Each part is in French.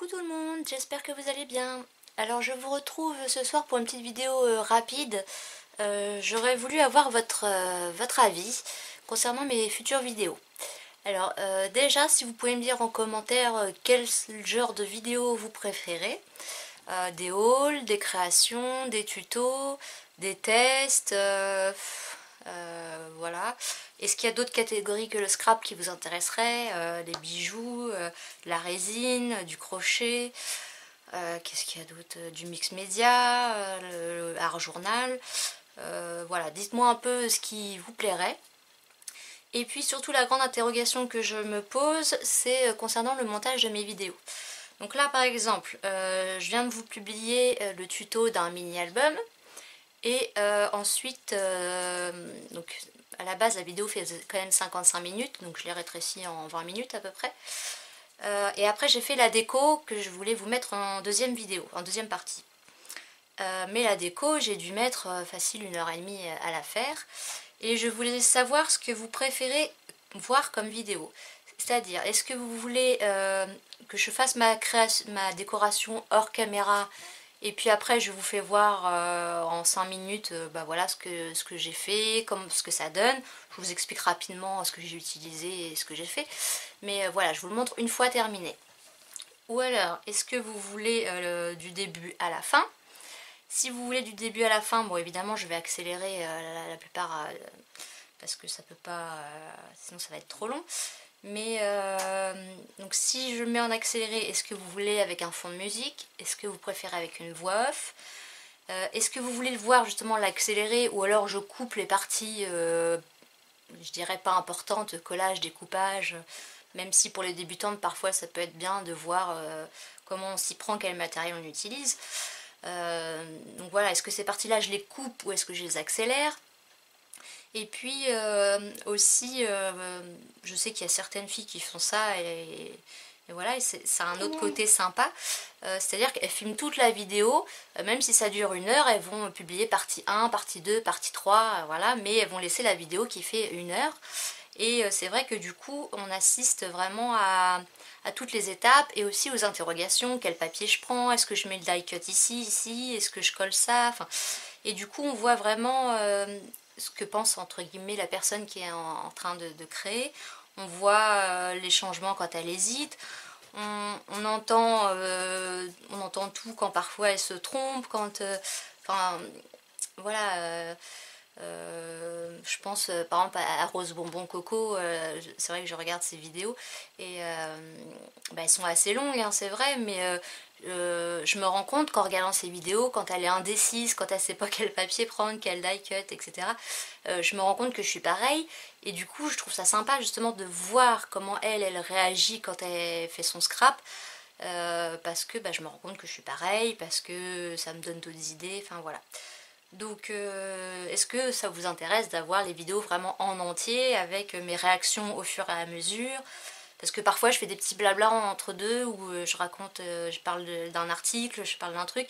Coucou tout le monde, j'espère que vous allez bien. Alors je vous retrouve ce soir pour une petite vidéo rapide. J'aurais voulu avoir votre avis concernant mes futures vidéos. Alors déjà, si vous pouvez me dire en commentaire quel genre de vidéo vous préférez. Des hauls, des créations, des tutos, des tests, voilà. Est-ce qu'il y a d'autres catégories que le scrap qui vous intéresseraient? Des bijoux, la résine, du crochet, qu'est-ce qu'il y a d'autre? Du mix média, le art journal. Voilà, dites-moi un peu ce qui vous plairait. Et puis surtout la grande interrogation que je me pose, c'est concernant le montage de mes vidéos. Donc là par exemple, je viens de vous publier le tuto d'un mini-album. Et ensuite, donc à la base la vidéo fait quand même 55 minutes, donc je l'ai rétrécie en 20 minutes à peu près. Et après j'ai fait la déco que je voulais vous mettre en deuxième vidéo, en deuxième partie. Mais la déco, j'ai dû mettre facile 1h30 à la faire. Et je voulais savoir ce que vous préférez voir comme vidéo. C'est-à-dire, est-ce que vous voulez que je fasse ma décoration hors caméra et puis après je vous fais voir en 5 minutes bah voilà ce que j'ai fait, ce que ça donne. Je vous explique rapidement ce que j'ai utilisé et ce que j'ai fait. Mais voilà, je vous le montre une fois terminé. Ou alors, est-ce que vous voulez du début à la fin? Si vous voulez du début à la fin, bon évidemment je vais accélérer la plupart parce que ça peut pas, sinon ça va être trop long. Mais donc si je mets en accéléré, est-ce que vous voulez avec un fond de musique? Est-ce que vous préférez avec une voix off? Est-ce que vous voulez le voir justement l'accélérer ou alors je coupe les parties, je dirais pas importantes, collage, découpage, même si pour les débutantes parfois ça peut être bien de voir comment on s'y prend, quel matériel on utilise. Donc voilà, est-ce que ces parties-là je les coupe ou est-ce que je les accélère? Et puis aussi, je sais qu'il y a certaines filles qui font ça et voilà, et ça a un autre côté sympa. C'est-à-dire qu'elles filment toute la vidéo, même si ça dure 1 heure, elles vont publier partie 1, partie 2, partie 3, voilà, mais elles vont laisser la vidéo qui fait 1 heure. Et c'est vrai que du coup, on assiste vraiment à toutes les étapes et aussi aux interrogations. Quel papier je prends? Est-ce que je mets le die cut ici? Est-ce que je colle ça? Enfin, et du coup, on voit vraiment ce que pense entre guillemets la personne qui est en train de créer. On voit les changements quand elle hésite. On entend tout quand parfois elle se trompe, quand... enfin, voilà... je pense par exemple à Rose Bonbon Coco, c'est vrai que je regarde ses vidéos et bah, elles sont assez longues, hein, c'est vrai, mais je me rends compte qu'en regardant ses vidéos, quand elle est indécise, quand elle sait pas quel papier prendre, quel die cut, etc., je me rends compte que je suis pareil et du coup je trouve ça sympa justement de voir comment elle réagit quand elle fait son scrap. Parce que bah, je me rends compte que je suis pareil, parce que ça me donne d'autres idées, enfin voilà. Donc est-ce que ça vous intéresse d'avoir les vidéos vraiment en entier avec mes réactions au fur et à mesure? Parce que parfois je fais des petits blablas entre deux où je raconte, je parle d'un article, je parle d'un truc.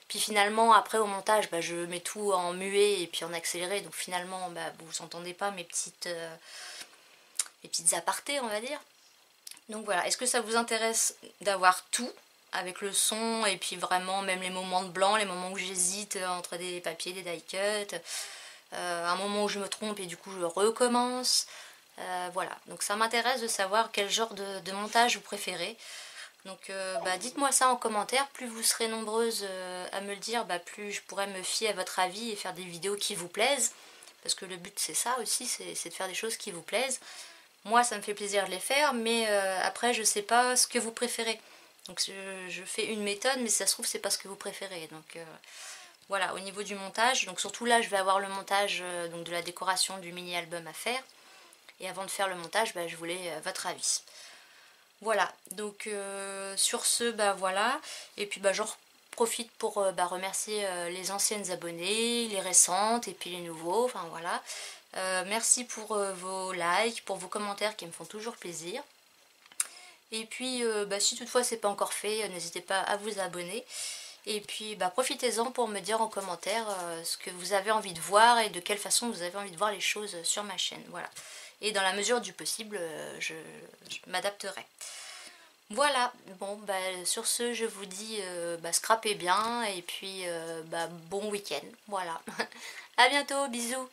Puis finalement après au montage bah, je mets tout en muet et puis en accéléré. Donc finalement bah, vous n'entendez pas mes petites apartés on va dire. Donc voilà, est-ce que ça vous intéresse d'avoir tout avec le son et puis vraiment même les moments de blanc, les moments où j'hésite entre des papiers, des die cuts, un moment où je me trompe et du coup je recommence. Voilà, donc ça m'intéresse de savoir quel genre de montage vous préférez. Donc bah, dites-moi ça en commentaire, plus vous serez nombreuses à me le dire, bah, plus je pourrai me fier à votre avis et faire des vidéos qui vous plaisent. Parce que le but c'est ça aussi, c'est de faire des choses qui vous plaisent. Moi ça me fait plaisir de les faire, mais après je sais pas ce que vous préférez. Donc je fais une méthode, mais si ça se trouve c'est pas ce que vous préférez. Donc voilà, au niveau du montage, donc surtout là je vais avoir le montage donc de la décoration du mini-album à faire. Et avant de faire le montage, bah, je voulais votre avis. Voilà, donc sur ce, bah voilà. Et puis bah j'en profite pour bah, remercier les anciennes abonnées, les récentes et puis les nouveaux, enfin voilà. Merci pour vos likes, pour vos commentaires qui me font toujours plaisir. Et puis bah, si toutefois c'est pas encore fait, n'hésitez pas à vous abonner. Et puis bah, profitez-en pour me dire en commentaire ce que vous avez envie de voir et de quelle façon vous avez envie de voir les choses sur ma chaîne. Voilà. Et dans la mesure du possible, je m'adapterai. Voilà, bon bah sur ce je vous dis scrapez bien et puis bon week-end, voilà. À bientôt, bisous.